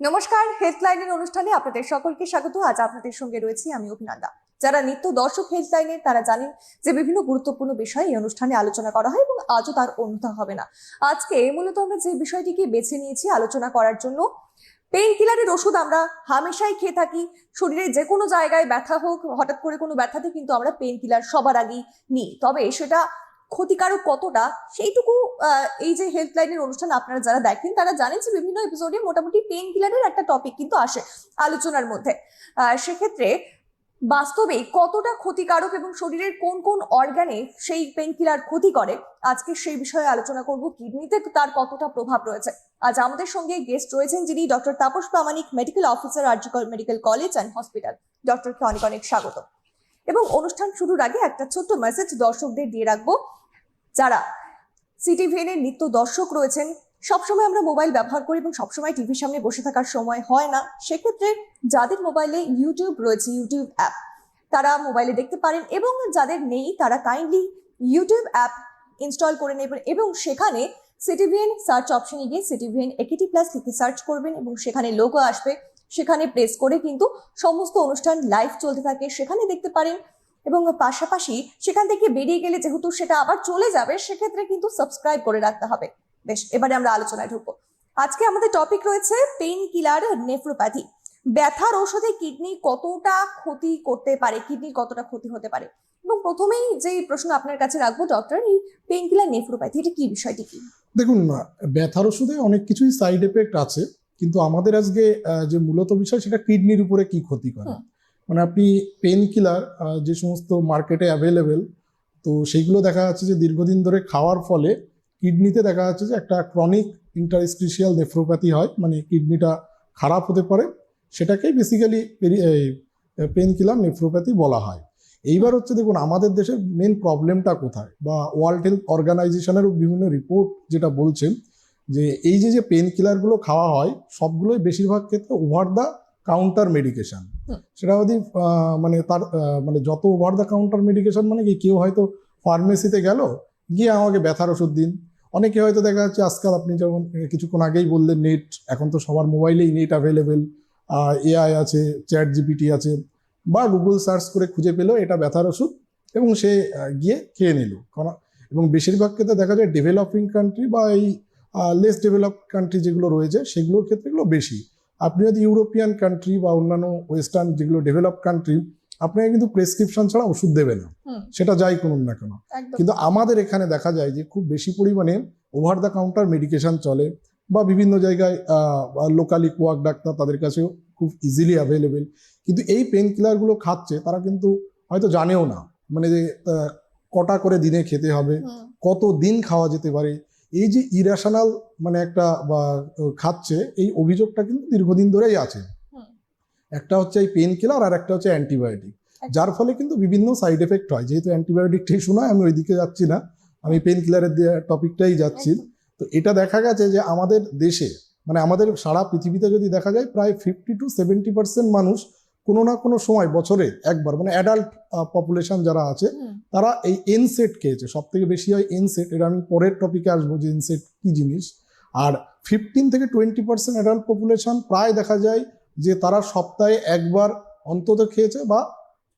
নমস্কার, হেলথলাইনের অনুষ্ঠানে আপনাদের সকলকে স্বাগত। আজ আপনাদের সঙ্গে রয়েছি আমি অভিনন্দা। যারা নিত্য দর্শক হেলথলাইনের তারা জানেন যে বিভিন্ন গুরুত্বপূর্ণ বিষয়ে এই অনুষ্ঠানে আলোচনা করা হয় এবং আজও তার অন্যথা হবে না। আজকে মূলত আমরা যে বিষয়টিকে বেছে নিয়েছি আলোচনা করার জন্য, পেইন কিলারের ওষুধ আমরা হামেশাই খেয়ে থাকি। শরীরে যে কোনো জায়গায় ব্যথা হোক, হঠাৎ করে কোনো ব্যথাতে কিন্তু আমরা পেইন কিলার সবার আগেই নিই। তবে সেটা ক্ষতিকারক কতটা সেইটুকু এই যে হেল্পলাইনের অনুষ্ঠান আপনারা যারা দেখেন তারা জানেন যে বিভিন্ন এপিসোডে মোটামুটি পেইন কিলারের একটা টপিক কিন্তু আসে আলোচনার মধ্যে। সেক্ষেত্রে বাস্তবে কতটা ক্ষতিকারক এবং শরীরের কোন কোন অর্গানে সেই পেইন কিলার ক্ষতি করে, আজকে সেই বিষয়ে আলোচনা করব। কিডনিতে তার কতটা প্রভাব রয়েছে। আজ আমাদের সঙ্গে গেস্ট রয়েছেন যিনি doctor Tapas Pramanik, medical officer, RG Kar medical college and hospital. ডক্টরকে অনেক অনেক স্বাগত। এবং অনুষ্ঠান শুরুর আগে একটা ছোট্ট মেসেজ দর্শকদের দিয়ে রাখবো। যারা সিটিভিএন এর নিত্য দর্শক রয়েছেন, সবসময় আমরা মোবাইল ব্যবহার করি এবং সবসময় টিভির সামনে বসে থাকার সময় হয় না। সেক্ষেত্রে যাদের মোবাইলে ইউটিউব রয়েছে, ইউটিউব অ্যাপ, তারা মোবাইলে দেখতে পারেন, এবং যাদের নেই তারা কাইন্ডলি ইউটিউব অ্যাপ ইনস্টল করে নেবেন এবং সেখানে সিটিভিএন সার্চ অপশনে গিয়ে সিটিভিএন একেটি প্লাস লিখে সার্চ করবেন এবং সেখানে লোগো আসবে। সেখানে প্রেস করে কিন্তু সমস্ত অনুষ্ঠান লাইভ চলতে থাকে, সেখানে দেখতে পারেন। এবং পাশাপাশি সেখান থেকে বেরিয়ে গেলে যেহেতু সেটা আবার চলে যাবে, সেক্ষেত্রে কিন্তু সাবস্ক্রাইব করে রাখতে হবে। বেশ, এবারে আমরা আলোচনায় ঢুকবো। আজকে আমাদের টপিক রয়েছে পেইন কিলার নেফ্রোপ্যাথি। ব্যথার ঔষধে কিডনি কতটা ক্ষতি করতে পারে, কিডনির কতটা ক্ষতি হতে পারে। এবং প্রথমেই যে প্রশ্ন আপনার কাছে রাখবো ডক্টর, এই পেইন কিলার নেফ্রোপ্যাথি এটা কি, বিষয়টি কি? দেখুন, ব্যথার ওষুধে অনেক কিছুই সাইড এফেক্ট আছে, কিন্তু আমাদের আজকে যে মূলত বিষয় সেটা কিডনির উপরে কি ক্ষতি করে। মানে আপনি পেন কিলার যে সমস্ত মার্কেটে অ্যাভেলেবেল, তো সেইগুলো দেখা যাচ্ছে যে দীর্ঘদিন ধরে খাওয়ার ফলে কিডনিতে দেখা যাচ্ছে যে একটা ক্রনিক ইন্টারস্টিশিয়াল নেফ্রোপ্যাথি হয়, মানে কিডনিটা খারাপ হতে পারে। সেটাকেই বেসিক্যালি পেন কিলার নেফ্রোপ্যাথি বলা হয়। এইবার হচ্ছে দেখুন আমাদের দেশের মেন প্রবলেমটা কোথায়, বা ওয়ার্ল্ড হেলথ অর্গানাইজেশনেরও বিভিন্ন রিপোর্ট যেটা বলছেন যে এই যে পেন কিলারগুলো খাওয়া হয় সবগুলোই বেশিরভাগ ক্ষেত্রে ওভার দ্য কাউন্টার মেডিকেশন। সেটা যদি মানে তার মানে যত ওভার দ্য কাউন্টার মেডিকেশন মানে কি, কেউ হয়তো ফার্মেসিতে গেল, গিয়ে আমাকে ব্যথার ওষুধ দিন। অনেকে হয়তো দেখা যাচ্ছে আজকাল আপনি যেমন কিছুক্ষণ আগেই বললেন নেট, এখন তো সবার মোবাইলেই নেট অ্যাভেলেবেল, এআই আছে, চ্যাট জিপিটি আছে, বা গুগল সার্চ করে খুঁজে পেলো এটা ব্যথার ওষুধ এবং সে গিয়ে খেয়ে নিল। এবং বেশিরভাগ ক্ষেত্রে দেখা যায় ডেভেলপিং কান্ট্রি বা এই লেস ডেভেলপড কান্ট্রি যেগুলো রয়েছে সেগুলোর ক্ষেত্রে এগুলো বেশি। আপনি যদি ইউরোপিয়ান কান্ট্রি বা অন্যান্য ওয়েস্টার্ন যেগুলো ডেভেলপড কান্ট্রি, আপনাকে কিন্তু প্রেসক্রিপশন ছাড়া ওষুধ দেবে না, সেটা যাই করুন না কেন। কিন্তু আমাদের এখানে দেখা যায় যে খুব বেশি পরিমাণে ওভার দ্য কাউন্টার মেডিকেশন চলে, বা বিভিন্ন জায়গায় লোকালি কোয়াক ডাক্তার তাদের কাছেও খুব ইজিলি অ্যাভেলেবেল। কিন্তু এই পেন কিলারগুলো খাচ্ছে তারা কিন্তু হয়তো জানেও না, মানে যে কটা করে দিনে খেতে হবে, কত দিন খাওয়া যেতে পারে। এই যে ইরেশনাল মানে একটা বা খাচ্ছে, এই অভিযোগটা কিন্তু দীর্ঘদিন ধরেই আছে। একটা হচ্ছে এই পেন কিলার আর একটা হচ্ছে অ্যান্টিবায়োটিক, যার ফলে কিন্তু বিভিন্ন সাইড এফেক্ট হয়। যেহেতু অ্যান্টিবায়োটিকটাই শোনায়, আমি ওইদিকে যাচ্ছি না, আমি পেন কিলারের টপিকটাই যাচ্ছি। তো এটা দেখা গেছে যে আমাদের দেশে, মানে আমাদের সারা পৃথিবীতে যদি দেখা যায়, প্রায় 50 to 70% মানুষ কোনো না কোনো সময় বছরে একবার, মানে অ্যাডাল্ট পপুলেশন যারা আছে তারা এই এনসেট খেয়েছে। সব থেকে বেশি হয় এনসেট, এটা আমি পরের টপিকে আসবো যে এনসেট কি জিনিস। আর 15 থেকে 20% অ্যাডাল্ট পপুলেশন প্রায় দেখা যায় যে তারা সপ্তাহে একবার অন্তত খেয়েছে বা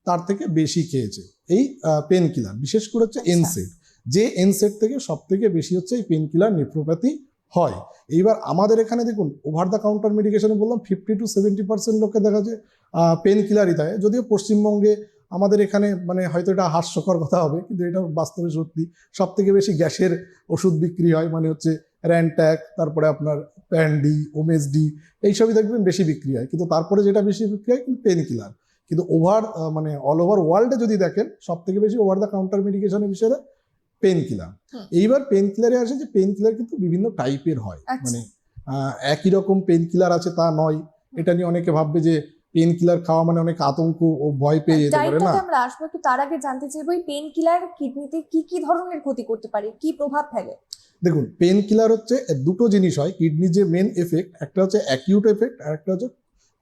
তার থেকে বেশি খেয়েছে এই পেন কিলার, বিশেষ করে হচ্ছে এনসেট। যে এনসেট থেকে সব থেকে বেশি হচ্ছে এই পেন কিলার নেফ্রোপ্যাথি হয়। এইবার আমাদের এখানে দেখুন ওভার দ্য কাউন্টার মেডিকেশনে বললাম 50 to 70% লোকে দেখা যায় পেন কিলারই দেয়। যদিও পশ্চিমবঙ্গে আমাদের এখানে মানে হয়তো এটা হাস্যকর কথা হবে, কিন্তু এটা বাস্তবে সত্যি, সব থেকে বেশি গ্যাসের ওষুধ বিক্রি হয়, মানে হচ্ছে র্যানট্যাক, তারপরে আপনার প্যান্ডি, ওমেসডি, এইসবই দেখবেন বেশি বিক্রি হয়। কিন্তু তারপরে যেটা বেশি বিক্রি হয় কিন্তু পেন কিলার। কিন্তু মানে অল ওভার ওয়ার্ল্ডে যদি দেখেন সব থেকে বেশি ওভার দ্য কাউন্টার মেডিকেশনের বিষয়ে পেন কিলার। এইবার পেন কিলারে আসে যে পেন কিলার কিন্তু বিভিন্ন টাইপের হয়, মানে একই রকম পেন কিলার আছে তা নয়। এটা নিয়ে অনেকে ভাববে যে পেন কিলার খাওয়া মানে অনেক আতঙ্ক ও ভয় পেয়ে যেতে পারে না। আমরা আসবো, একটু তার আগে জানতে চাইবো এই পেন কিলার কিডনিতে কি কি ধরনের ক্ষতি করতে পারে, কি প্রভাব ফেলে। দেখুন, পেন কিলার হচ্ছে দুটো জিনিস হয় কিডনি যে মেন এফেক্ট, একটা হচ্ছে অ্যাকিউট এফেক্ট আর একটা হচ্ছে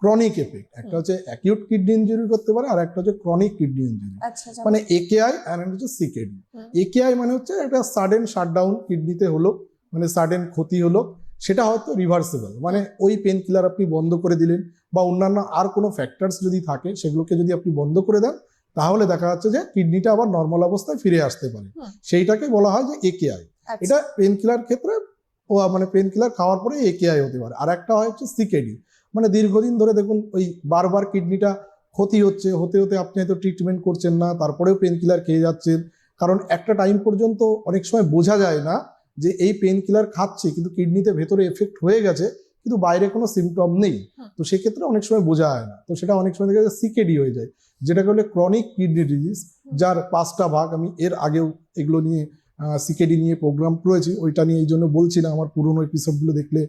ক্রনিক এফেক্ট। একটা হচ্ছে অ্যাকিউট কিডনি ইনজুরি করতে পারে আর একটা হচ্ছে ক্রনিক কিডনি ইনজুরি, মানে একেআই আর হচ্ছে সিকেডি। একেআই মানে হচ্ছে একটা সাডেন শাটডাউন কিডনিতে হলো, মানে সাডেন ক্ষতি হলো, সেটা হয়তো রিভার্সেবল, মানে ওই পেন কিলার আপনি বন্ধ করে দিলেন বা অন্যান্য আর কোনো ফ্যাক্টরস যদি থাকে সেগুলোকে যদি আপনি বন্ধ করে দেন, তাহলে দেখা যাচ্ছে যে কিডনিটা আবার নর্মাল অবস্থায় ফিরে আসতে পারে। সেইটাকে বলা হয় যে একেআই। আচ্ছা। এটা পেন কিলার ক্ষেত্রে মানে পেন কিলার খাওয়ার পরে একেআই হতে পারে। আর একটা হয় হচ্ছে সিকেডি, মানে দীর্ঘদিন ধরে দেখুন ওই বারবার কিডনিটা ক্ষতি হচ্ছে, হতে হতে আপনি হয়তো ট্রিটমেন্ট করছেন না, তারপরেও পেন কিলার খেয়ে যাচ্ছেন, কারণ একটা টাইম পর্যন্ত অনেক সময় বোঝা যায় না যে এই পেন কিলার খাচ্ছি কিন্তু কিডনিতে ভেতরে এফেক্ট হয়ে গেছে কিন্তু বাইরে কোনো সিমটম নেই। তো সেক্ষেত্রে অনেক সময় বোঝা যায় না, তো সেটা অনেক সময় দেখা যায় সিকেডি হয়ে যায়, যেটাকে বলে ক্রনিক কিডনি ডিজিজ, যার 5টা ভাগ। আমি এর আগেও এগুলো নিয়ে সিকেডি নিয়ে প্রোগ্রাম করেছি, ওইটা নিয়ে এই জন্য বলছি না, আমার পুরোনো এপিসোডগুলো দেখলে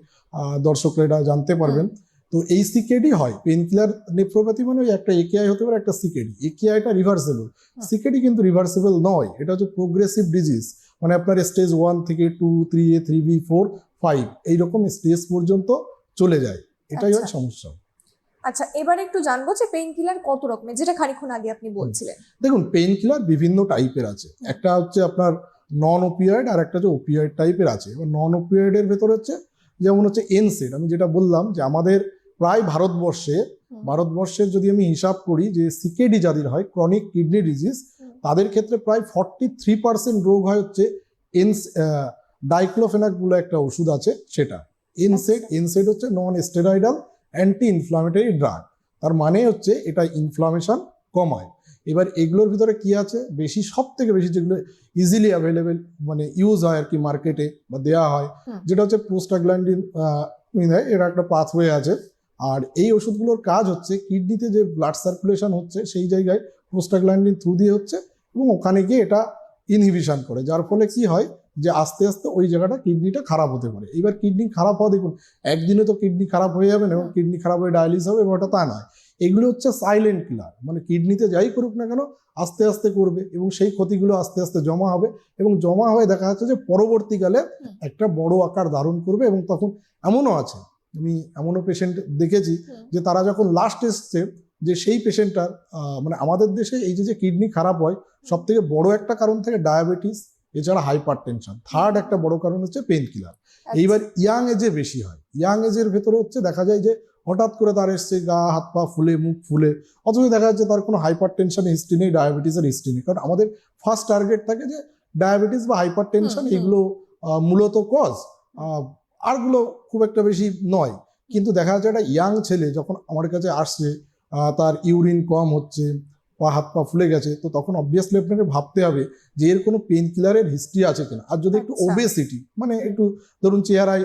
দর্শকরা এটা জানতে পারবেন। তো এই সিকেডি হয় পেন কিলার নেফ্রোপ্যাথি, মানে ওই একটা একেআই হতে পারে, একটা সিকেডি। একেআইটা রিভার্সেবল, সিকেডি কিন্তু রিভার্সেবল নয়, এটা হচ্ছে প্রোগ্রেসিভ ডিজিজ, মানে আপনার স্টেজ 1 থেকে 2, 3A, 3B, 4, 5 এইরকম স্টেজ পর্যন্ত চলে যায়, এটাই হয় সমস্যা। আচ্ছা, এবারে একটু জানবো যে পেইন কিলার কত রকমের, যেটা খানিকক্ষণ আগে আপনি বলছিলেন। দেখুন, পেইন কিলার বিভিন্ন টাইপের আছে, একটা হচ্ছে আপনার নন ওপিয়েড আর একটা হচ্ছে ওপিয়েড টাইপের আছে। এবার নন ওপিয়েডের ভেতর হচ্ছে যেমন হচ্ছে এনসেড, আমি যেটা বললাম যে আমাদের প্রায় ভারতবর্ষের যদি আমি হিসাব করি যে সিকেডি যাদের হয় ক্রনিক কিডনি ডিজিজ, তাদের ক্ষেত্রে প্রায় 43% রোগ হয় হচ্ছে ডাইক্লোফেনাক বলে একটা ওষুধ আছে সেটা। এনসেড হচ্ছে non steroidal anti inflammatory drug, তার মানে হচ্ছে এটা ইনফ্লামেশন কমায়। এবার এগুলোর ভিতরে কি আছে, সব থেকে বেশি যেগুলো ইজিলি অ্যাভেলেবেল মানে ইউজ হয় আর কি মার্কেটে বা দেওয়া হয়, যেটা হচ্ছে প্রোস্টাগ্ল্যান্ডিন, এর একটা পাথওয়ে আছে। আর এই ওষুধগুলোর কাজ হচ্ছে কিডনিতে যে ব্লাড সার্কুলেশন হচ্ছে সেই জায়গায় প্রোস্টাগ্ল্যান্ডিন থ্রু দিয়ে হচ্ছে এবং ওখানে গিয়ে এটা ইনহিবিশন করে, যার ফলে কি হয় যে আস্তে আস্তে ওই জায়গাটা কিডনিটা খারাপ হতে পারে। এবার কিডনি খারাপ হওয়া, দেখুন একদিনে তো কিডনি খারাপ হয়ে যাবে না এবং কিডনি খারাপ হয়ে ডায়ালিসিস হবে, ওটা তা নয়। এগুলো হচ্ছে সাইলেন্ট কিলার, মানে কিডনিতে যাই করুক না কেন আস্তে আস্তে করবে এবং সেই ক্ষতিগুলো আস্তে আস্তে জমা হবে এবং জমা হয়ে দেখা যাচ্ছে যে পরবর্তীকালে একটা বড় আকার ধারণ করবে। এবং তখন এমনও আছে, আমি এমনও পেশেন্ট দেখেছি যে তারা যখন লাস্ট এসছে, যে সেই পেশেন্টটার মানে আমাদের দেশে এই যে কিডনি খারাপ হয় সব থেকে বড় একটা কারণ থেকে ডায়াবেটিস, এছাড়া হাইপার টেনশন, থার্ড একটা বড় কারণ হচ্ছে পেন কিলার। এইবার ইয়াং এজে বেশি হয়, ইয়াং এজের ভেতরে হচ্ছে দেখা যায় যে হঠাৎ করে তার এসছে গা হাত পা ফুলে, মুখ ফুলে, অথচ দেখা যাচ্ছে তার কোনো হাইপার টেনশন হিস্ট্রি নেই, ডায়াবেটিসের হিস্ট্রি নেই। কারণ আমাদের ফার্স্ট টার্গেট থাকে যে ডায়াবেটিস বা হাইপার টেনশন এগুলো মূলত কজ, আরগুলো খুব একটা বেশি নয়। কিন্তু দেখা যাচ্ছে একটা ইয়াং ছেলে যখন আমার কাছে আসছে, তার ইউরিন কম হচ্ছে, পা হাত পা ফুলে গেছে, তো তখন অবভিয়াসলি আপনাকে ভাবতে হবে যে এর কোনো পেন কিলারের হিস্ট্রি আছে কিনা। আর যদি একটু ওবেসিটি, মানে একটু ধরুন চেহারায়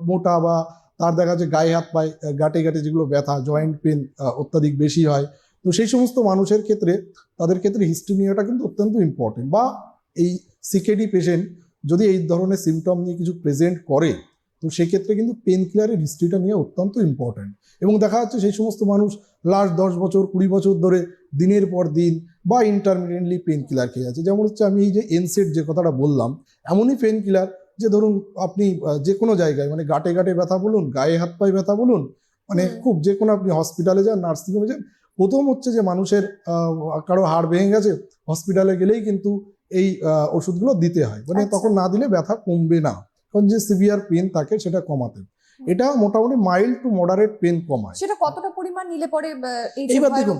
মোটা, বা তার দেখা যাচ্ছে গায়ে হাত পায়ে গাঁটে গাঁটে যেগুলো ব্যথা, জয়েন্ট পেন অত্যাধিক বেশি হয়, তো সেই সমস্ত মানুষের ক্ষেত্রে তাদের ক্ষেত্রে হিস্ট্রি নেওয়াটা কিন্তু অত্যন্ত ইম্পর্টেন্ট। বা এই সিকেডি পেশেন্ট যদি এই ধরনের সিমটম নিয়ে কিছু প্রেজেন্ট করে, তো সেক্ষেত্রে কিন্তু পেন কিলারের হিস্ট্রিটা নিয়ে অত্যন্ত ইম্পর্টেন্ট। এবং দেখা যাচ্ছে সেই সমস্ত মানুষ লাস্ট 10 বছর 20 বছর ধরে দিনের পর দিন বা ইন্টারমিডিয়েটলি পেন কিলার খেয়ে যাচ্ছে। যেমন হচ্ছে আমি এই যে এনসেড যে কথাটা বললাম, এমনই পেন কিলার যে ধরুন আপনি যে কোনো জায়গায়, মানে গাঁটে গাঁটে ব্যথা বলুন, গায়ে হাত পায়ে ব্যথা বলুন, মানে খুব যে কোনো আপনি হসপিটালে যান, নার্সিংহোমে যান, প্রথম হচ্ছে যে মানুষের কারো হাড় ভেঙে গেছে, হসপিটালে গেলেই কিন্তু এই ওষুধগুলো দিতে হয়, মানে তখন না দিলে ব্যথা কমবে না, কারণ যে সিভিয়ার পেন থাকে সেটা কমাতে। এটা মোটামুটি মাইল্ড টু মডারেট পেন কমায়। সেটা কতটা পরিমাণ নিলে পরে এইবার দেখুন,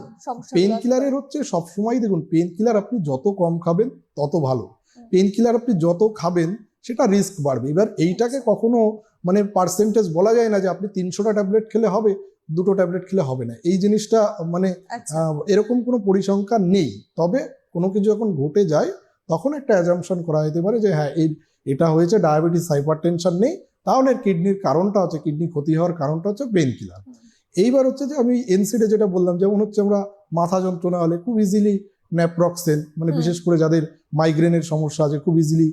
পেন কিলারের হচ্ছে সবসময় দেখুন, পেন কিলার আপনি যত কম খাবেন তত ভালো, পেন কিলার আপনি যত খাবেন সেটা রিস্ক বাড়বে। এবার এইটাকে কখনো মানে পার্সেন্টেজ বলা যায় না যে আপনি 300টা ট্যাবলেট খেলে হবে, 2টো ট্যাবলেট খেলে হবে না, এই জিনিসটা মানে এরকম কোনো পরিসংখ্যান নেই। তবে কোনো কিছু যখন ঘটে যায় তখন একটা অ্যাজাম্পশন করা যেতে পারে যে হ্যাঁ এটা হয়েছে ডায়াবেটিস, হাইপার টেনশন নেই, তাহলে কিডনির কারণটা হচ্ছে, কিডনি ক্ষতি হওয়ার কারণটা হচ্ছে পেন কিলার। এইবার হচ্ছে যে আমি এনসিডে যেটা বললাম, যেমন হচ্ছে আমরা মাথা যন্ত্রণা হলে খুব ইজিলি ন্যাপ্রক্সেন, মানে বিশেষ করে যাদের মাইগ্রেনের সমস্যা আছে খুব ইজিলি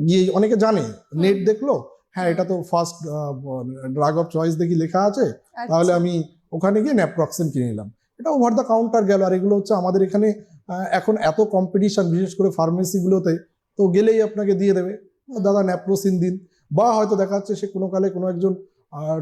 গিয়ে অনেকে জানে, নেট দেখলো, হ্যাঁ এটা তো ফার্স্ট ড্রাগ অফ চয়েস দেখি লেখা আছে, তাহলে আমি ওখানে গিয়ে ন্যাপ্রক্সেন কিনে নিলাম, এটা ওভার দ্য কাউন্টার গেল। আর এগুলো হচ্ছে আমাদের এখানে এখন এত কম্পিটিশন, বিশেষ করে ফার্মেসিগুলোতে, তো গেলেই আপনাকে দিয়ে দেবে দাদা ন্যাপ্রোসিন দিন, বা হয়তো দেখা যাচ্ছে সে কোনো কালে কোনো একজন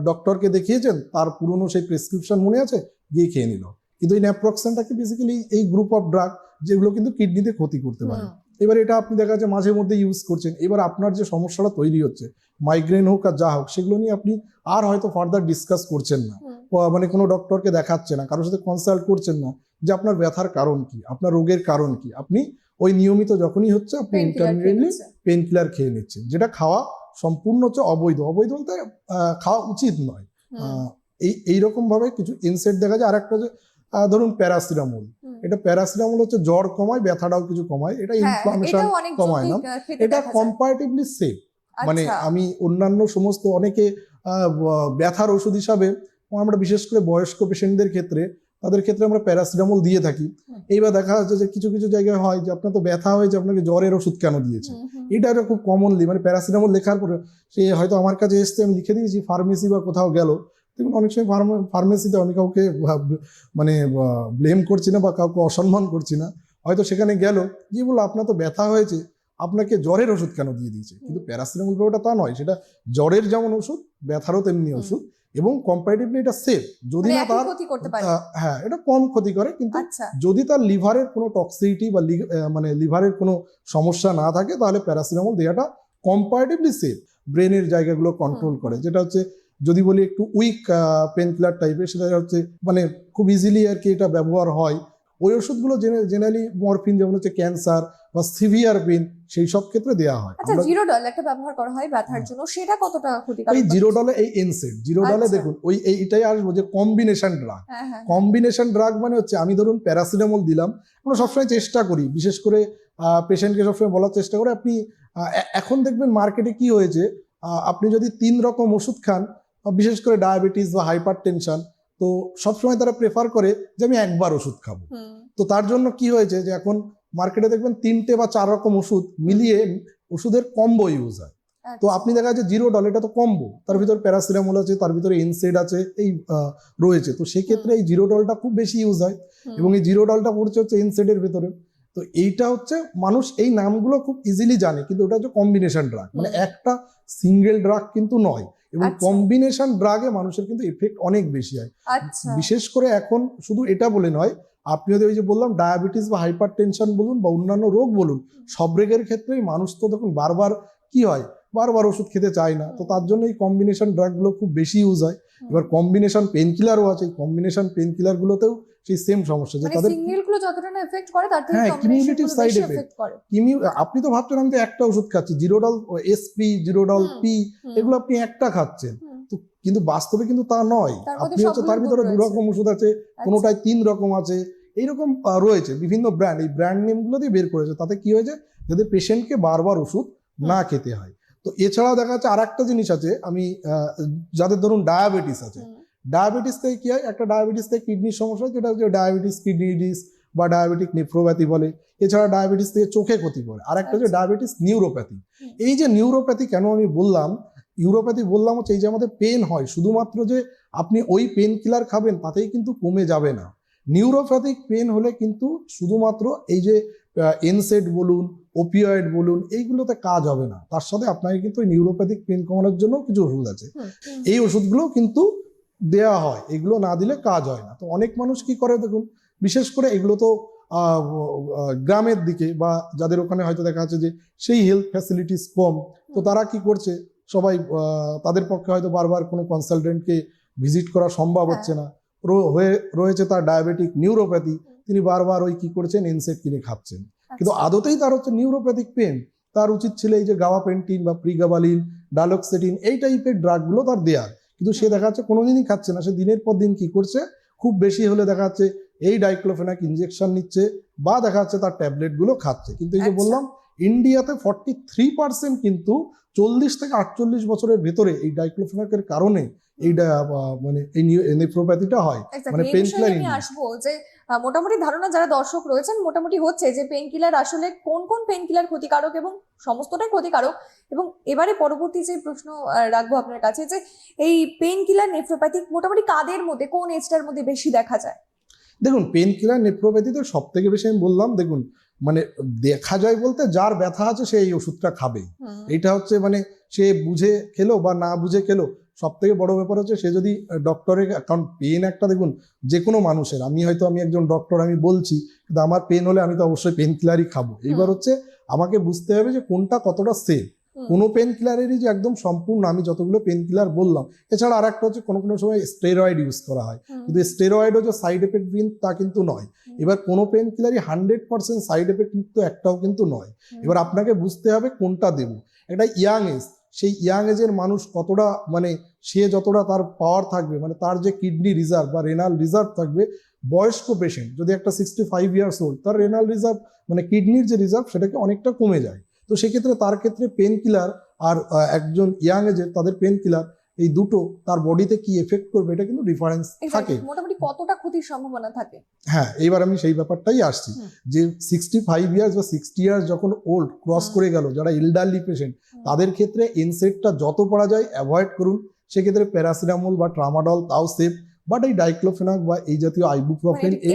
ডক্টরকে দেখিয়েছেন, তার পুরনো সেই প্রেসক্রিপশন মনে আছে, গিয়ে খেয়ে নিল। কিন্তু এই ন্যাপ্রক্সেনটাকে বেসিক্যালি এই গ্রুপ অফ ড্রাগ যেগুলো কিন্তু কিডনিতে ক্ষতি করতে পারে, এবার এটা আপনি দেখা যাচ্ছে মাঝে মধ্যে ইউজ করছেন, এবার আপনার যে সমস্যাটা তৈরি হচ্ছে মাইগ্রেন হোক আর যা হোক সেগুলো নিয়ে আপনি আর হয়তো ফার্দার ডিসকাস করছেন না, মানে কোনো ডক্টরকে দেখাচ্ছে না, কারোর সাথে কনসাল্ট করছেন না যে আপনার ব্যথার কারণ কি, আপনার রোগের কারণ কি, আপনি ওই নিয়মিত যখনই হচ্ছে আপনি ইন্টারমিডিয়েটলি পেন কিলার খেয়ে নিচ্ছেন, যেটা খাওয়া সম্পূর্ণ হচ্ছে অবৈধ। অবৈধ বলতে খাওয়া উচিত নয়। এইরকম ভাবে কিছু ইনসেট দেখা যায়। আর একটা যে ধরুন প্যারাসিটামল, এটা প্যারাসিটামল হচ্ছে জ্বর কমায়, ব্যথাটাও কিছু কমায়, এটা ইনফ্লামেশন কমায় না, এটা কম্পারেটিভলি সেফ। মানে আমি অন্যান্য সমস্ত অনেকে ব্যথার ওষুধ হিসাবে আমরা বিশেষ করে বয়স্ক পেশেন্টদের ক্ষেত্রে তাদের ক্ষেত্রে আমরা প্যারাসিটামল দিয়ে থাকি। এইবার দেখা যাচ্ছে যে কিছু কিছু জায়গায় হয় যে আপনার তো ব্যথা হয়েছে, আপনাকে জ্বরের ওষুধ কেন দিয়েছে, এটা খুব কমনলি মানে প্যারাসিটামল লেখার পরে সে হয়তো আমার কাছে এসছে, আমি লিখে দিয়েছি, ফার্মেসি বা কোথাও গেল, দেখুন অনেক সময় ফার্মেসিতে আমি কাউকে মানে ব্লেম করছি না বা কাউকে অসম্মান করছি না, হয়তো সেখানে গেল গিয়ে বললো আপনার তো ব্যথা হয়েছে, আপনাকে জ্বরের ওষুধ কেন দিয়ে দিয়েছে, কিন্তু প্যারাসিটামল ওটা তা নয়, সেটা জ্বরের যেমন ওষুধ ব্যথারও তেমনি ওষুধ, এবং কম্পারেটিভলি এটা সেফ। যদি না তার হ্যাঁ এটা কম ক্ষতি করে, কিন্তু যদি তার লিভারের কোনো টক্সিসিটি বা মানে লিভারের কোনো সমস্যা না থাকে তাহলে প্যারাসিটামল দেওয়াটা কম্পারেটিভলি সেফ। ব্রেনের জায়গাগুলো কন্ট্রোল করে, যেটা হচ্ছে যদি বলি একটু উইক পেন কিলার টাইপের, সেটা হচ্ছে মানে খুব ইজিলি আর কি এটা ব্যবহার হয়। ওই ওষুধগুলো জেনারেলি মরফিন যেমন হচ্ছে ক্যান্সার বা সিভিয়ার পেন সেই সব ক্ষেত্রে দেওয়া হয়। আচ্ছা, জিরোডল একটা ব্যবহার করা হয় ব্যথার জন্য, সেটা কতটা ক্ষতিকারক? এই জিরোডলে এই এনসেড জিরোডলে দেখুন ওই এইটাই আসবো যে কম্বিনেশন ড্রাগ। কম্বিনেশন ড্রাগ মানে হচ্ছে আমি ধরুন প্যারাসিটামল দিলাম, আমরা সবসময় চেষ্টা করি, বিশেষ করে পেশেন্টকে সবসময় বলার চেষ্টা করে আপনি এখন দেখবেন মার্কেটে কি হয়েছে, আপনি যদি 3 রকম ওষুধ খান, বিশেষ করে ডায়াবেটিস বা হাইপার টেনশন, তো সবসময় তারা প্রেফার করে যে আমি একবার ওষুধ খাবো। তো তার জন্য কি হয়েছে যে এখন মার্কেটে দেখবেন 3টে বা 4 রকম ওষুধ মিলিয়ে ওষুধের কম্বো ইউজ হয়। তো আপনি দেখা যাচ্ছে জিরোডল, এটা তো কম্বো, তার ভিতরে প্যারাসিটামল আছে, তার ভিতরে এনসেড আছে, এই রয়েছে, তো সেক্ষেত্রে এই জিরোডলটা খুব বেশি ইউজ হয়, এবং এই জিরোডলটা পড়ছে হচ্ছে এনসেডের ভিতরে। তো এইটা হচ্ছে মানুষ এই নামগুলো খুব ইজিলি জানে, কিন্তু ওটা হচ্ছে কম্বিনেশন ড্রাগ, মানে একটা সিঙ্গেল ড্রাগ কিন্তু নয়, এবং কম্বিনেশন ড্রাগে মানুষের কিন্তু এফেক্ট অনেক বেশি হয়। বিশেষ করে এখন শুধু এটা বলে নয়, আপনি যদি ওই যে বললাম ডায়াবেটিস বা হাইপার টেনশন বলুন বা অন্যান্য রোগ বলুন, সব রোগের ক্ষেত্রেই মানুষ তো দেখুন বারবার কি হয়, বারবার ওষুধ খেতে চায় না, তো তার জন্য এই কম্বিনেশন ড্রাগগুলো খুব বেশি ইউজ হয়। এবার কম্বিনেশন পেন কিলারও আছে, এই কম্বিনেশন পেন কিলার গুলোতেও সেই সেম সমস্যা, যে তাদের সিঙ্গেলগুলো যতটা না এফেক্ট করে তার থেকে কিউমুলেটিভ সাইড এফেক্ট করে। আপনি তো ভাবছেন আমি তো একটা ওষুধ খাচ্ছি, জিরোডল এসপি, জিরোডল পি, এগুলো আপনি একটা খাচ্ছেন, তো কিন্তু বাস্তবে কিন্তু তা নয়, আপনি হচ্ছে তার ভিতরে 2 রকম ওষুধ আছে, কোনোটায় 3 রকম আছে, এইরকম রয়েছে বিভিন্ন ব্র্যান্ড, এই ব্র্যান্ড নেমগুলো দিয়ে বের করেছে। তাতে কি হয়েছে, যাতে পেশেন্টকে বারবার ওষুধ না খেতে হয়। তো এছাড়াও দেখা যাচ্ছে আর একটা জিনিস আছে, আমি যাদের ধরুন ডায়াবেটিস আছে, ডায়াবেটিস থেকে কি হয়, একটা ডায়াবেটিস থেকে কিডনির সমস্যা, যেটা হচ্ছে ডায়াবেটিস কিডনি ডিজিজ বা ডায়াবেটিক নেফ্রোপ্যাথি বলে। এছাড়া ডায়াবেটিস থেকে চোখে ক্ষতি করে। আর একটা হচ্ছে ডায়াবেটিস নিউরোপ্যাথি। এই যে নিউরোপ্যাথি কেন আমি বললাম, ইউরোপ্যাথি বললাম হচ্ছে এই যে আমাদের পেন হয়, শুধুমাত্র যে আপনি ওই পেন কিলার খাবেন তাতেই কিন্তু কমে যাবে না। নিউরোপ্যাথিক পেন হলে কিন্তু শুধুমাত্র এই যে এনসেড বলুন, ওপিওয়েড বলুন, এইগুলোতে কাজ হবে না, তার সাথে আপনাকে কিন্তু নিউরোপ্যাথিক পেন কমানোর জন্য কিছু ওষুধ আছে, এই ওষুধগুলো কিন্তু দেয়া হয়, এগুলো না দিলে কাজ হয় না। তো অনেক মানুষ কি করে দেখুন, বিশেষ করে এগুলো তো গ্রামের দিকে বা যাদের ওখানে হয়তো দেখা যাচ্ছে যে সেই হেলথ ফ্যাসিলিটিস কম, তো তারা কি করছে, সবাই তাদের পক্ষে হয়তো বারবার কোনো কনসালটেন্টকে ভিজিট করা সম্ভব হচ্ছে না, রয়েছে তার ডায়াবেটিক নিউরোপ্যাথি, তিনি বারবার ওই কি করছেন, এনসেড কিনে খাচ্ছেন, কিন্তু আদতেই তার হচ্ছে নিউরোপ্যাথিক পেন, তার উচিত ছিল এই যে গাওয়াপেন্টিন বা প্রিগাবালিন, ডালক্সেটিন, এই টাইপের ড্রাগগুলো তার দেওয়ার, কিন্তু সে দেখা যাচ্ছে কোনোদিনই খাচ্ছে না, সে দিনের পর দিন কি করছে, খুব বেশি হলে দেখা যাচ্ছে এই ডাইক্লোফেনাক ইনজেকশন নিচ্ছে বা দেখা যাচ্ছে তার ট্যাবলেটগুলো খাচ্ছে। কিন্তু এই যে বললাম, ইন্ডিয়াতে 43% কিন্তু 40 থেকে 48 বছরের ভেতরে এই ডাইক্লোফেনাকের কারণে এই মানে এই নেফ্রোপ্যাথিটা হয়, মানে পেন কিলার। আমি আসবো যে মোটামুটি ধারণা যারা দর্শক রয়েছেন মোটামুটি হচ্ছে যে পেন কিলার আসলে কোন কোন পেন কিলার ক্ষতিকারক এবং সমস্তটাই ক্ষতিকারক। এবং এবারে পরবর্তী যে প্রশ্ন রাখবো আপনার কাছে, যে এই পেন কিলার নেফ্রোপ্যাথিক মোটামুটি কাদের মধ্যে, কোন এজটার মধ্যে বেশি দেখা যায়? দেখুন, পেন কিলার নেফ্রোপ্যাথি তো সব থেকে বেশি আমি বললাম, দেখুন মানে দেখা যায় বলতে যার ব্যথা আছে সে এই ওষুধটা খাবে, এটা হচ্ছে মানে সে বুঝে খেলো বা না বুঝে খেলো, সব থেকে বড় ব্যাপার হচ্ছে সে যদি ডক্টরের, কারণ পেন একটা দেখুন যে কোনো মানুষের, আমি একজন ডক্টর, আমি বলছি, কিন্তু আমার পেন হলে আমি তো অবশ্যই পেন কিলারই খাবো। এইবার হচ্ছে আমাকে বুঝতে হবে যে কোনটা কতটা সেফ। কোনো পেন কিলারেরই যে একদম সম্পূর্ণ, আমি যতগুলো পেন কিলার বললাম, এছাড়া আর একটা হচ্ছে কোনো কোনো সময় স্টেরয়েড ইউজ করা হয়, কিন্তু স্টেরয়েডও যে সাইড এফেক্ট বিন তা কিন্তু নয়। এবার কোনো পেন কিলারই 100% সাইড এফেক্ট মুক্ত একটাও কিন্তু নয়। এবার আপনাকে বুঝতে হবে কোনটা দেবো। একটা ইয়াং এজ, সেই ইয়াং এজের মানুষ কতটা, মানে সে যতটা তার পাওয়ার থাকবে, মানে তার যে কিডনি রিজার্ভ বা রেনাল রিজার্ভ থাকবে, বয়স্ক পেশেন্ট যদি একটা 65 ইয়ার্স ওল্ড, তার রেনাল রিজার্ভ মানে কিডনির যে রিজার্ভ সেটাকে অনেকটা কমে যায়। তো সেক্ষেত্রে তার ক্ষেত্রে পেন কিলার আর একজন ইয়াং এজের তাদের পেন কিলার, এই দুটো তার বডিতে কি এফেক্ট করবে এটা কিন্তু ডিফারেন্স থাকে। মোটামুটি কতটা ক্ষতির সম্ভাবনা থাকে? হ্যাঁ, এইবার আমি সেই ব্যাপারটাই আসছি যে 65 ইয়ার্স বা 60 ইয়ার্স যখন ওল্ড ক্রস করে গেল, যারা এল্ডারলি পেশেন্ট, তাদের ক্ষেত্রে এনসেডটা যত পারা যায় অ্যাভয়েড করুন। সেক্ষেত্রে প্যারাসিটামল বা ট্রামাডল তাও সেফ, বাট এই ডাইক্লোফেনাক বা এই জাতীয় আইবুপ্রোফেন, এই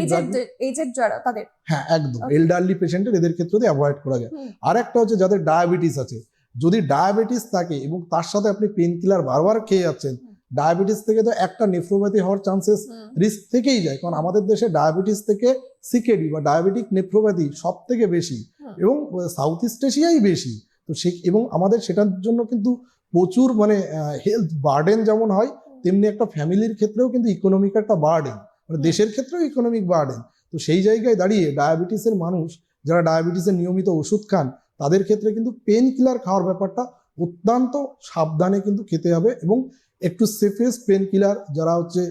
এজেড যারা তাদের, হ্যাঁ একদম এল্ডারলি পেশেন্টের এদের ক্ষেত্রে অ্যাভয়েড করা যায়। আর একটা হচ্ছে যাদের ডায়াবেটিস আছে, যদি ডায়াবেটিস থাকে এবং তার সাথে আপনি পেন কিলার বারবার খেয়ে যাচ্ছেন, ডায়াবেটিস থেকে তো একটা নেফ্রোপ্যাথি হওয়ার চান্সেস রিস্ক থেকেই যায়। কারণ আমাদের দেশে ডায়াবেটিস থেকে সিকেডি বা ডায়াবেটিক নেফ্রোপ্যাথি সব থেকে বেশি এবং সাউথ ইস্ট এশিয়াই বেশি। তো এবং আমাদের সেটার জন্য কিন্তু প্রচুর মানে হেলথ বার্ডেন যেমন হয়, তেমনি একটা ফ্যামিলির ক্ষেত্রেও কিন্তু ইকোনমিক একটা বার্ডেন, মানে দেশের ক্ষেত্রেও ইকোনমিক বার্ডেন। তো সেই জায়গায় দাঁড়িয়ে ডায়াবেটিসের মানুষ যারা ডায়াবেটিসের নিয়মিত ওষুধ খান, তাদের ক্ষেত্রে কিন্তু পেন কিলার খাওয়ার ব্যাপারটা অত্যন্ত সাবধানে কিন্তু খেতে হবে, এবং একটু সেফেস্ট পেন কিলার যারা হচ্ছে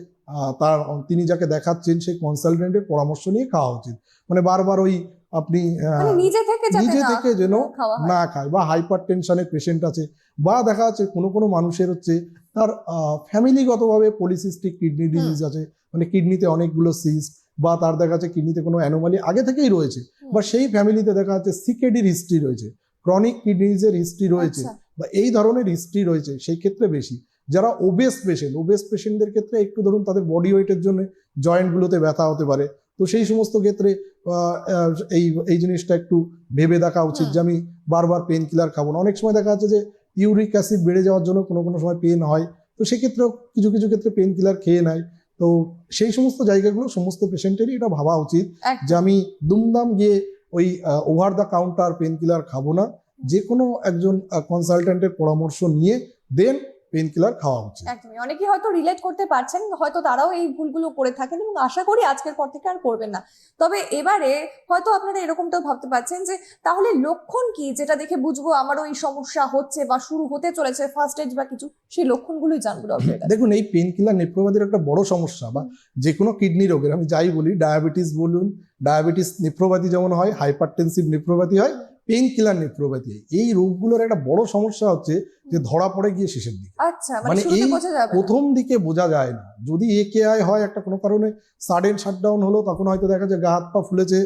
তিনি যাকে দেখাচ্ছেন সেই কনসালটেন্টের পরামর্শ নিয়ে খাওয়া উচিত। মানে বারবার ওই আপনি নিজে থেকে যেন না খায়, বা হাইপার টেনশনের পেশেন্ট আছে, বা দেখা যাচ্ছে কোনো কোনো মানুষের হচ্ছে তার ফ্যামিলিগতভাবে পলিসিস্টিক কিডনি ডিজিজ আছে, মানে কিডনিতে অনেকগুলো সিস্ট, বা তার দেখা যাচ্ছে কিডনিতে কোনো অ্যানোমালি আগে থেকেই রয়েছে, বা সেই ফ্যামিলিতে দেখা যাচ্ছে সিকেডির হিস্ট্রি রয়েছে, ক্রনিক কিডনি ডিজিজের হিস্ট্রি রয়েছে, বা এই ধরনের হিস্ট্রি রয়েছে, সেই ক্ষেত্রে বেশি। যারা ওবেস পেশেন্টদের ক্ষেত্রে একটু ধরুন তাদের বডি ওয়েটের জন্য জয়েন্টগুলোতে ব্যথা হতে পারে, তো সেই সমস্ত ক্ষেত্রে এই জিনিসটা একটু ভেবে দেখা উচিত যে আমি বারবার পেন কিলার খাবো না। অনেক সময় দেখা যাচ্ছে যে ইউরিক অ্যাসিড বেড়ে যাওয়ার জন্য কোনো কোনো সময় পেন হয়, তো সেক্ষেত্রেও কিছু কিছু ক্ষেত্রে পেন কিলার খেয়ে নেয়। তো সেই সমস্ত জায়গাগুলো সমস্ত পেশেন্টেরই এটা ভাবা উচিত যে আমি দুমদাম গিয়ে ওই over the counter pain killer খাবো না, যে কোনো একজন কনসালটেন্টের পরামর্শ নিয়ে দেন পেন কিলার খাওয়া উচিত। একদমই, অনেকেই হয়তো রিলেট করতে পারছেন, হয়তো তারাও এই ভুলগুলো করে থাকেন এবং আশা করি আজকের পর থেকে আর করবেন না। তবে এবারে হয়তো আপনারা এরকমটাও ভাবতে পারছেন যে তাহলে লক্ষণ কি, যেটা দেখে বুঝবো আমারও এই সমস্যা হচ্ছে বা শুরু হতে চলেছে, ফার্স্ট স্টেজ বা কিছু, সেই লক্ষণগুলোই জানবো ডক্টরের কাছে। দেখুন, এই পেন কিলার নেফ্রোপ্যাথির একটা বড় সমস্যা, বা যে কোনো কিডনি রোগের, আমি যাই বলি, ডায়াবেটিস বলুন, ডায়াবেটিস নেফ্রোপ্যাথি যেমন হয়, হাইপারটেনসিভ নেফ্রোপ্যাথি হয়, পেন কিলার নেফ্রোপ্যাথি, এই রোগগুলোর একটা বড় সমস্যা হচ্ছে যে ধরা পড়ে গিয়ে শেষের দিকে। আচ্ছা, মানে এই প্রথম দিকে বোঝা যায় না। যদি একেআই হয়, একটা কোনো কারণে সাডেন শাটডাউন হলো, তখন হয়তো দেখা যায় গা হাত পা ফুলেছে,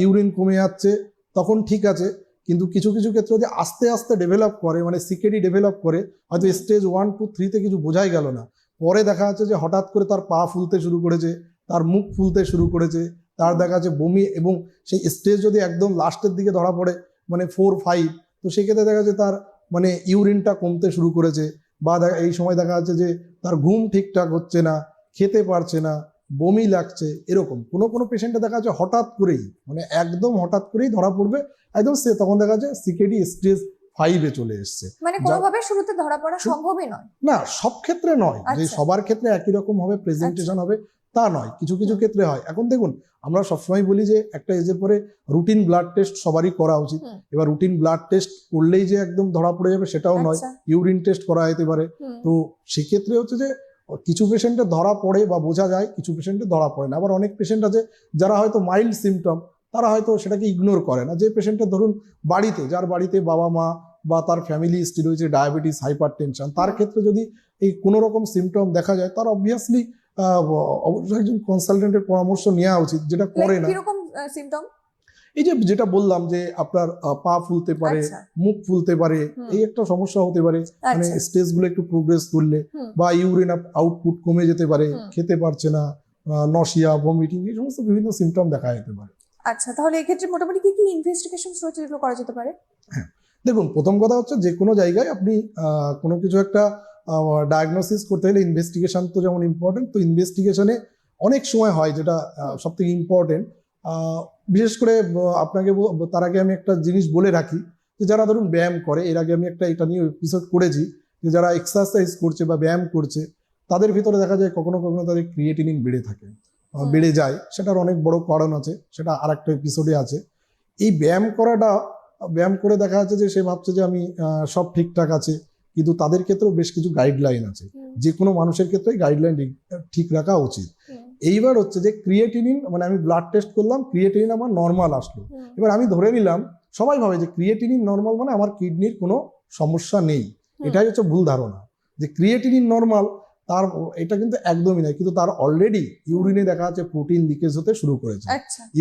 ইউরিন কমে যাচ্ছে, তখন ঠিক আছে। কিন্তু কিছু কিছু ক্ষেত্রে যদি আস্তে আস্তে ডেভেলপ করে, মানে সিকেডি ডেভেলপ করে, হয়তো স্টেজ 1, 2, 3 কিছু বোঝাই গেল না, পরে দেখা যাচ্ছে যে হঠাৎ করে তার পা ফুলতে শুরু করেছে, তার মুখ ফুলতে শুরু করেছে, তার দেখা যাচ্ছে বমি, এবং সেই স্টেজ যদি একদম লাস্টের দিকে ধরা পড়ে, মানে 4, 5, তো সেক্ষেত্রে দেখা যাচ্ছে তার মানে ইউরিনটা কমতে শুরু করেছে, বা এই সময় দেখা যাচ্ছে যে তার ঘুম ঠিকঠাক হচ্ছে না, খেতে পারছে না, বমি লাগছে, এরকম কোনো কোনো পেশেন্টে দেখা যাচ্ছে হঠাৎ করেই, মানে একদম হঠাৎ করেই ধরা পড়বে, একদম সে তখন দেখা যাচ্ছে সিকেডি স্টেজ 5-এ চলে এসছে। মানে কোনোভাবে শুরুতে ধরা পড়া সম্ভবই নয়। না, সব ক্ষেত্রে নয় যে সবার ক্ষেত্রে একই রকম হবে, প্রেজেন্টেশন হবে তা নয়, কিছু কিছু ক্ষেত্রে হয়। এখন দেখুন, আমরা সবসময় বলি যে একটা এজের পরে রুটিন ব্লাড টেস্ট সবারই করা উচিত। এবার রুটিন ব্লাড টেস্ট করলেই যে একদম ধরা পড়ে যাবে সেটাও নয়, ইউরিন টেস্ট করা যেতে পারে। তো সেক্ষেত্রে হচ্ছে যে কিছু পেশেন্টে ধরা পড়ে বা বোঝা যায়, কিছু পেশেন্টে ধরা পড়ে না। আবার অনেক পেশেন্ট আছে যারা হয়তো মাইল্ড সিমটম, তারা হয়তো সেটাকে ইগনোর করে না। যে পেশেন্টের ধরুন বাড়িতে, যার বাড়িতে বাবা মা বা তার ফ্যামিলি হিস্ট্রি রয়েছে ডায়াবেটিস, হাইপার টেনশন, তার ক্ষেত্রে যদি এই কোনো রকম সিমটম দেখা যায়, তার অবভিয়াসলি অবশ্যই একজন কনসালটেন্টের পরামর্শ নেওয়া উচিত, যেটা করে না। কিরকম সিমটম? এই যে যেটা বললাম যে আপনার পা ফুলতে পারে, মুখ ফুলতে পারে, এই একটা সমস্যা হতে পারে, মানে স্টেজ গুলো একটু প্রোগ্রেস করলে, বা ইউরিন আউটপুট কমে যেতে পারে, খেতে পারছে না, নশিয়া, ভমিটিং, এই সমস্ত বিভিন্ন সিমটম দেখা যেতে পারে। আচ্ছা, তাহলে এই ক্ষেত্রে মোটামুটি কি কি ইনভেস্টিগেশন রয়েছে যেগুলো করা যেতে পারে? হ্যাঁ, দেখুন, প্রথম কথা হচ্ছে যে কোনো জায়গায় আপনি কোনো কিছু একটা ডায়াগনোসিস করতে গেলে ইনভেস্টিগেশন তো যেমন ইম্পর্টেন্ট, তো ইনভেস্টিগেশনে অনেক সময় হয় যেটা সব থেকে ইম্পর্টেন্ট। বিশেষ করে আপনাকে তার আগে আমি একটা জিনিস বলে রাখি যে যারা ধরুন ব্যায়াম করে, এর আগে আমি একটা এটা নিয়ে এপিসোড করেছি, যে যারা এক্সারসাইজ করছে বা ব্যায়াম করছে তাদের ভিতরে দেখা যায় কখনো কখনো তাদের ক্রিয়েটিনিন বেড়ে থাকে, বেড়ে যায়। সেটার অনেক বড় কারণ আছে, সেটা আর একটা এপিসোডে আছে। এই ব্যায়াম করে দেখা যাচ্ছে যে সে ভাবছে যে আমি সব ঠিকঠাক আছে, কিন্তু তাদের ক্ষেত্রেও বেশ কিছু গাইডলাইন আছে, যে কোনো মানুষের ক্ষেত্রে গাইডলাইন ঠিক রাখা উচিত। এইবার হচ্ছে যে ক্রিয়েটিনিন, মানে আমি ব্লাড টেস্ট করলাম, ক্রিয়েটিনিন আমার নর্মাল আসলো। এবার আমি ধরে নিলাম, সবাই ভাবে যে ক্রিয়েটিনিন নর্মাল মানে আমার কিডনির কোনো সমস্যা নেই। এটাই হচ্ছে ভুল ধারণা, যে ক্রিয়েটিনিন নর্মাল তার, এটা কিন্তু একদমই নয়। কিন্তু তার অলরেডি ইউরিনে দেখা যাচ্ছে প্রোটিন লিকেজ হতে শুরু করেছে।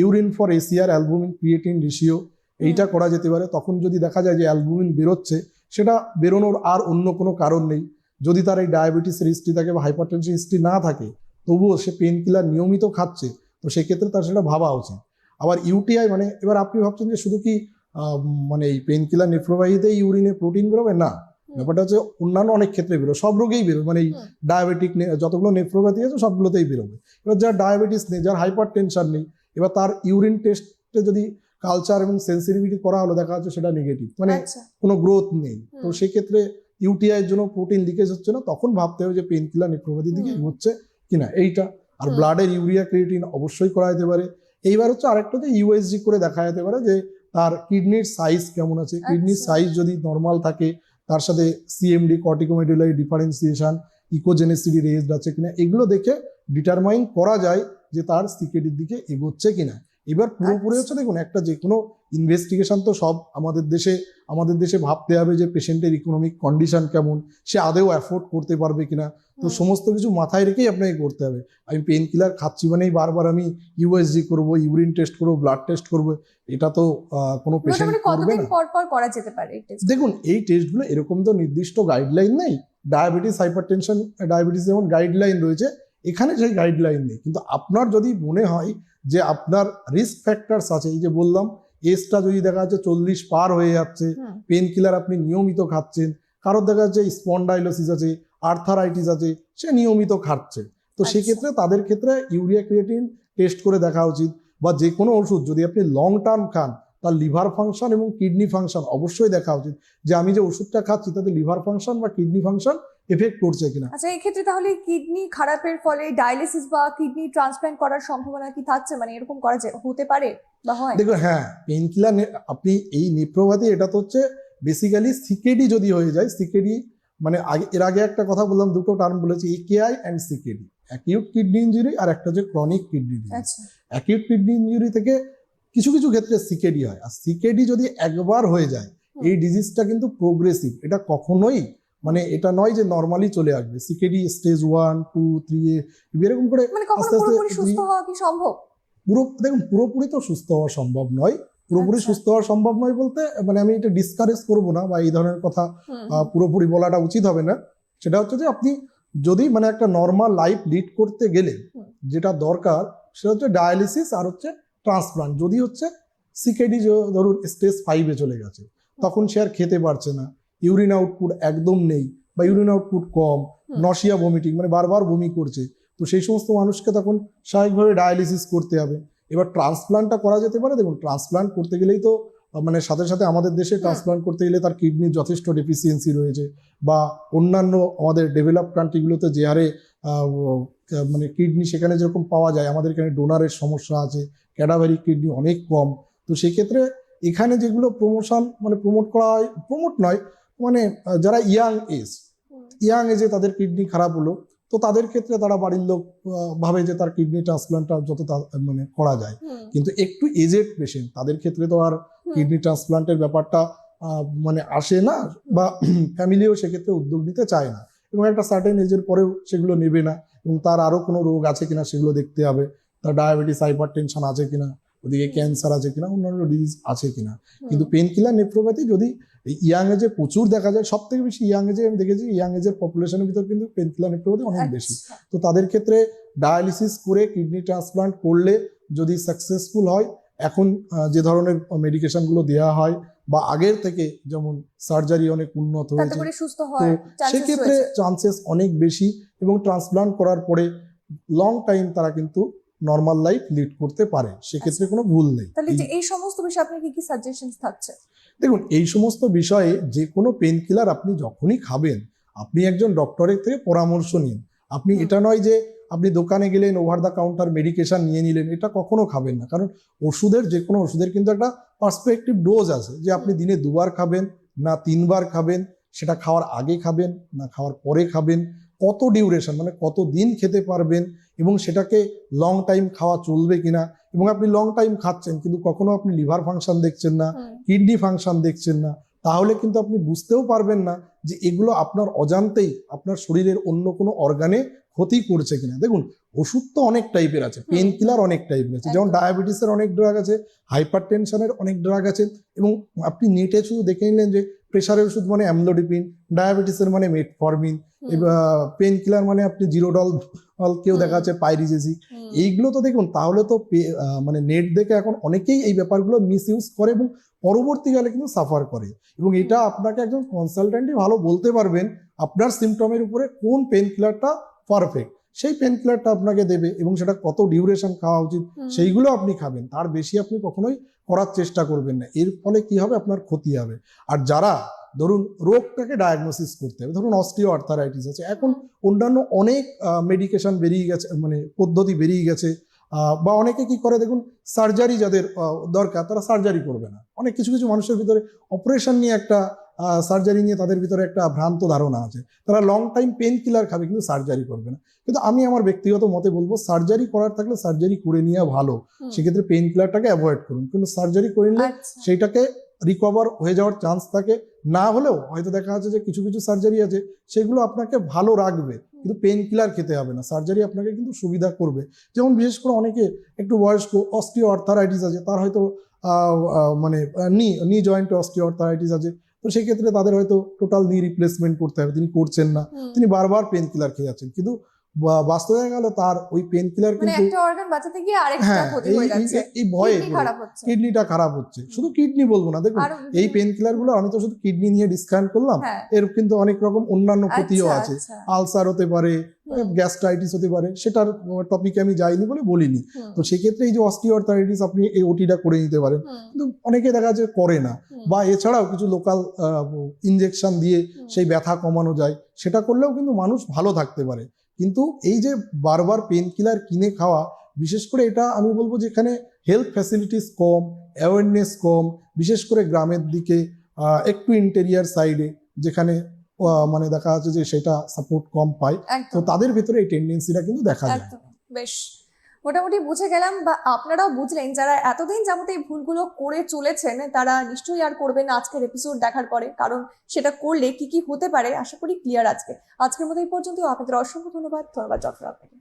Urine for ACR albumin creatine ratio এইটা করা যেতে পারে। তখন যদি দেখা যায় যে অ্যালবুমিন বেরোচ্ছে, সেটা বেরোনোর আর অন্য কোনো কারণ নেই। যদি তার এই ডায়াবেটিসের হিস্ট্রি থাকে বা হাইপারটেনশন হিস্ট্রি না থাকে, তবুও সে পেন কিলার নিয়মিত খাচ্ছে, তো সেক্ষেত্রে তার সেটা ভাবা উচিত। আবার ইউটিআই মানে, এবার আপনি ভাবছেন যে শুধু কি মানে এই পেন কিলার নেফ্রোপ্যাথিতে ইউরিনে প্রোটিন বেরোবে? না, ব্যাপারটা হচ্ছে অন্যান্য অনেক ক্ষেত্রে বেরোবে, সব রোগেই বেরোবে। মানে এই ডায়াবেটিক যতগুলো নেফ্রোপ্যাথি আছে সবগুলোতেই বেরোবে। এবার যার ডায়াবেটিস নেই, যার হাইপার টেনশন নেই, এবার তার ইউরিন টেস্টে যদি কালচার এবং সেন্সিটিভিটি করা হলো, দেখা যাচ্ছে সেটা নেগেটিভ, মানে কোনো গ্রোথ নেই। তো সেক্ষেত্রে ইউটিআই এর জন্য প্রোটিন লিকেজ হচ্ছে না, তখন ভাবতে হবে যে পেন কিলার নেফ্রোপ্যাথি দিকে হচ্ছে কিনা এইটা। আর ব্লাডের ইউরিয়া ক্রিয়েটিন অবশ্যই করা যেতে পারে। এইবার হচ্ছে আরেকটা যে ইউএসজি করে দেখা যেতে পারে যে তার কিডনির সাইজ কেমন আছে। কিডনির সাইজ যদি নর্মাল থাকে, তার সাথে সিএমডি কর্টিকোমেডুলারি ডিফারেন্সিয়েশন ইকোজেনেসিটি রেজড আছে কিনা, এগুলো দেখে ডিটারমাইন করা যায় যে তার সিকেডির দিকে এগোচ্ছে কিনা। এবার পুরোপুরি হচ্ছে দেখুন, একটা যে কোনো ইনভেস্টিগেশন তো সব আমাদের দেশে ভাবতে হবে যে পেশেন্টের ইকোনমিক কন্ডিশন কেমন, সে আদেও অ্যাফোর্ড করতে পারবে কিনা। তো সমস্ত কিছু মাথায় রেখেই আপনাকে করতে হবে। আমি পেন কিলার খাচ্ছি মানেই বারবার আমি ইউএসজি করবো, ইউরিন টেস্ট করবো, ব্লাড টেস্ট করবো, এটা তো কোনো পেশেন্ট করবে না। পর করা যেতে পারে দেখুন, এই টেস্টগুলো এরকম তো নির্দিষ্ট গাইডলাইন নেই। ডায়াবেটিস হাইপারটেনশন ডায়াবেটিস যেমন গাইডলাইন রয়েছে, এখানে সেই গাইডলাইন নেই। কিন্তু আপনার যদি মনে হয় যে আপনার রিস্ক ফ্যাক্টরস আছে, এই যে বললাম এজটা যদি দেখা যাচ্ছে 40 পার হয়ে যাচ্ছে, পেন কিলার আপনি নিয়মিত খাচ্ছেন, কারোর দেখা যাচ্ছে স্পন্ডাইলোসিস আছে, আর্থারাইটিস আছে, সে নিয়মিত খাচ্ছে, তো সেক্ষেত্রে তাদের ক্ষেত্রে ইউরিয়া ক্রিয়েটিন টেস্ট করে দেখা উচিত। বা যে কোনো ওষুধ যদি আপনি লং টার্ম খান, তার লিভার ফাংশন এবং কিডনি ফাংশন অবশ্যই দেখা উচিত, যে আমি যে ওষুধটা খাচ্ছি তাতে লিভার ফাংশন বা কিডনি ফাংশন এফেক্ট করছে কিনা। আচ্ছা, এই ক্ষেত্রে তাহলে কিডনি খারাপের ফলে ডায়ালিসিস বা কিডনি ট্রান্সপ্ল্যান্ট করার সম্ভাবনা কি থাকছে? মানে এরকম করা হতে পারে বা হয়? দেখুন, হ্যাঁ, পেন কিলার আপনি এই নেফ্রোপ্যাথি, এটা তো হচ্ছে বেসিক্যালি সিকেডি যদি হয়ে যায়, সিকেডি মানে এর আগে একটা কথা বললাম, দুটো টার্ম বলেছি, AKI and CKD, acute kidney injury আর একটা হচ্ছে chronic kidney disease. Acute kidney injury থেকে কিছু কিছু ক্ষেত্রে সিকেডি হয়, আর সিকেডি যদি একবার হয়ে যায়, এই ডিজিজটা কিন্তু প্রোগ্রেসিভ, এটা কখনোই মানে এটা নয় যে নর্মালি চলে আসবে। সিকেডি স্টেজ 1, 2, 3 এরকম করে আস্তে আস্তে সুস্থ হওয়া কি সম্ভব? দেখুন, পুরোপুরি তো সুস্থ হওয়া সম্ভব নয়। পুরোপুরি সুস্থ হওয়া সম্ভব নয় বলতে মানে আমি এটা ডিসকারেজ করবো না, বা এই ধরনের কথা পুরোপুরি বলাটা উচিত হবে না। সেটা হচ্ছে যে আপনি যদি মানে একটা নর্মাল লাইফ লিড করতে গেলে যেটা দরকার, সেটা হচ্ছে ডায়ালিসিস আর হচ্ছে ট্রান্সপ্লান্ট। যদি হচ্ছে সিকেডি ধরুন স্টেজ 5-এ চলে গেছে, তখন সে আর খেতে পারছে না, ইউরিন আউটপুট একদম নেই বা ইউরিন আউটপুট কম, নশিয়া ভমিটিং মানে বারবার বমি করছে, তো সেই সমস্ত মানুষকে তখন স্বাভাবিকভাবে ডায়ালিসিস করতে হবে। এবার ট্রান্সপ্লান্টটা করা যেতে পারে। দেখুন, ট্রান্সপ্লান্ট করতে গেলেই তো মানে সাথে সাথে আমাদের দেশে ট্রান্সপ্লান্ট করতে গেলে তার কিডনির যথেষ্ট ডেফিসিয়েন্সি রয়েছে, বা অন্যান্য আমাদের ডেভেলপ কান্ট্রিগুলোতে যে হারে মানে কিডনি সেখানে যেরকম পাওয়া যায়, আমাদের এখানে ডোনারের সমস্যা আছে, ক্যাডাভারিক কিডনি অনেক কম। তো সেক্ষেত্রে এখানে যেগুলো প্রমোট করা হয়, প্রমোট নয় মানে যারা ইয়াং এজে তাদের কিডনি খারাপ হলো, তো তাদের ক্ষেত্রে তারা বাড়ির লোক ভাবে যে তার কিডনি ট্রান্সপ্লান্টটা যত মানে করা যায়। কিন্তু একটু এজেড পেশেন্ট, তাদের ক্ষেত্রে তো আর কিডনি ট্রান্সপ্লান্টের ব্যাপারটা মানে আসে না, বা ফ্যামিলিও সেক্ষেত্রে উদ্যোগ নিতে চায় না, এবং একটা সার্টেন এজের পরেও সেগুলো নেবে না, এবং তার আরো কোনো রোগ আছে কিনা সেগুলো দেখতে হবে, তার ডায়াবেটিস হাইপার টেনশন আছে কিনা, ওদিকে ক্যান্সার আছে কিনা, অন্যান্য ডিজিজ আছে কিনা। কিন্তু পেন কিলার নেফ্রোপ্যাথি যদি ইয়াং এজে প্রচুর দেখা যায়, সব থেকে বেশি ইয়াং এজে আমি দেখেছি, ইয়াং এজের পপুলেশনের ভিতর কিন্তু পেন কিলার নেফ্রোপ্যাথি অনেক বেশি। তো তাদের ক্ষেত্রে ডায়ালিসিস করে কিডনি ট্রান্সপ্লান্ট করলে যদি সাকসেসফুল হয়, এখন যে ধরনের মেডিকেশনগুলো দেওয়া হয় বা আগের থেকে যেমন সার্জারি অনেক উন্নত তাতে হয়েছে, করে সুস্থ তো হওয়ার চান্সেস সেক্ষেত্রে রয়েছে। চান্সেস অনেক বেশি, এবং ট্রান্সপ্লান্ট করার পরে লং টাইম তারা কিন্তু নর্মাল লাইফ লিড করতে পারে, সেক্ষেত্রে কোনো ভুল নেই। তাহলে যে এই সমস্ত বিষয়ে আপনার কি কি সাজেশন থাকছে? দেখুন, এই সমস্ত বিষয়ে যে কোনো পেন কিলার আপনি যখনই খাবেন, আপনি একজন ডক্টরের থেকে পরামর্শ নিন। আপনি এটা নয় যে আপনি দোকানে গেলেন, ওভার দ্য কাউন্টার মেডিকেশন নিয়ে নিলেন, এটা কখনো খাবেন না। কারণ ওষুধের, যে কোনো ওষুধের কিন্তু একটা পার্সপেক্টিভ ডোজ আছে, যে আপনি দিনে 2 বার খাবেন না 3 বার খাবেন, সেটা খাওয়ার আগে খাবেন না খাওয়ার পরে খাবেন, কত ডিউরেশন মানে কত দিন খেতে পারবেন, এবং সেটাকে লং টাইম খাওয়া চলবে কিনা। এবং আপনি লং টাইম খাচ্ছেন কিন্তু কখনো আপনি লিভার ফাংশন দেখছেন না, কিডনি ফাংশন দেখছেন না, তাহলে কিন্তু আপনি বুঝতেও পারবেন না যে এগুলো আপনার অজান্তেই আপনার শরীরের অন্য কোনো অর্গানে ক্ষতি করছে কিনা। দেখুন, ওষুধ তো অনেক টাইপের আছে, পেন কিলার অনেক টাইপের আছে, যেমন ডায়াবেটিসের অনেক ড্রাগ আছে, হাইপার টেনশনের অনেক ড্রাগ আছে, এবং আপনি নেটে শুধু দেখে নিলেন যে প্রেশারের ওষুধ মানে অ্যামলোডিপিন, ডায়াবেটিসের মানে মেটফরমিন, পেন কিলার মানে আপনি জিরোডল, কেউ দেখা যাচ্ছে পাইরিজেসিক। এইগুলো তো দেখুন, তাহলে তো মানে নেট দেখে এখন অনেকেই এই ব্যাপারগুলো মিস ইউজ করে এবং পরবর্তীকালে কিন্তু সাফার করে। এবং এটা আপনাকে একজন কনসালট্যান্টই ভালো বলতে পারবেন আপনার সিমটমের উপরে কোন পেন কিলারটা পারফেক্ট, সেই পেন কিলারটা আপনাকে দেবে, এবং সেটা কত ডিউরেশন খাওয়া উচিত সেইগুলো আপনি খাবেন, তার বেশি আপনি কখনোই করার চেষ্টা করবেন না। এর ফলে কি হবে, আপনার ক্ষতি হবে। আর যারা ধরুন রোগটাকে ডায়াগনোসিস করতে হবে, ধরুন অস্টিও আর্থারাইটিস আছে, এখন অন্যান্য অনেক মেডিকেশন বেরিয়ে গেছে, মানে পদ্ধতি বেরিয়ে গেছে, বা অনেকে কি করে দেখুন, সার্জারি যাদের দরকার তারা সার্জারি করবে না। অনেক কিছু কিছু মানুষের ভিতরে অপারেশন নিয়ে একটা, সার্জারি নিয়ে তাদের ভিতরে একটা ভ্রান্ত ধারণা আছে, তারা লং টাইম পেন কিলার খাবে কিন্তু সার্জারি করবে না। কিন্তু আমি আমার ব্যক্তিগত মতে বলবো, সার্জারি করার থাকলে সার্জারি করে নেওয়া ভালো, সেক্ষেত্রে পেন কিলারটাকে অ্যাভয়েড করুন। কিন্তু সার্জারি করে নিলে সেইটাকে রিকভার হয়ে যাওয়ার চান্স থাকে, না হলেও হয়তো দেখা যাচ্ছে যে কিছু কিছু সার্জারি আছে সেগুলো আপনাকে ভালো রাখবে, কিন্তু পেন কিলার খেতে হবে না, সার্জারি আপনাকে কিন্তু সুবিধা করবে। যেমন বিশেষ করে অনেকে একটু বয়স্ক অস্টিও আর্থারাইটিস আছে, তার হয়তো মানে নি জয়েন্টে অস্টিও আর্থারাইটিস আছে, তো সেক্ষেত্রে তাদের হয়তো টোটাল নি রিপ্লেসমেন্ট করতে হবে, তিনি করছেন না, তিনি বারবার পেন কিলার খেয়ে যাচ্ছেন, কিন্তু বাস্তব হয়ে গেল তার ওই পেন কিলার কিন্তু একটা অর্গান বাঁচাতে গিয়ে আরেকটা ক্ষতি হয়ে যাচ্ছে, এই ভয়ে খারাপ হচ্ছে, কিডনিটা খারাপ হচ্ছে। শুধু কিডনি বলবো না, দেখুন এই পেন কিলার গুলো আমি তো শুধু কিডনি নিয়ে ডিসকাস করলাম, এর কিন্তু অনেক রকম অন্যান্য ক্ষতিও আছে, আলসার হতে পারে, গ্যাস্ট্রাইটিস হতে পারে, সেটার টপিকে আমি যাইনি বলে বলিনি। তো সেক্ষেত্রে এই যে অস্টিও আর্থারাইটিস আপনি এই ওটিটা করে নিতে পারেন, কিন্তু অনেকে দেখা যায় করে না, বা এছাড়াও কিছু লোকাল ইনজেকশন দিয়ে সেই ব্যথা কমানো যায়, সেটা করলেও কিন্তু মানুষ ভালো থাকতে পারে। কিন্তু এই যে বারবার পেন কিলার কিনে খাওয়া, বিশেষ করে এটা আমি বলবো যেখানে হেলথ ফ্যাসিলিটিস কম, অ্যাওয়ারনেস কম, বিশেষ করে গ্রামের দিকে, একটু ইন্টেরিয়ার সাইডে যেখানে মানে দেখা যাচ্ছে যে সেটা সাপোর্ট কম পায়, তো তাদের ভিতরে এই টেন্ডেন্সিটা কিন্তু দেখা যায়। বেশ, মোটামুটি বুঝে গেলাম, বা আপনারাও বুঝলেন যারা এতদিন যাবত এই ভুলগুলো করে চলেছেন তারা নিশ্চয়ই আর করবেন না আজকের এপিসোড দেখার পরে, কারণ সেটা করলে কি কি হতে পারে আশা করি ক্লিয়ার। আজকের মতো এই পর্যন্ত, আপনাদের অসংখ্য ধন্যবাদ ডক্টর।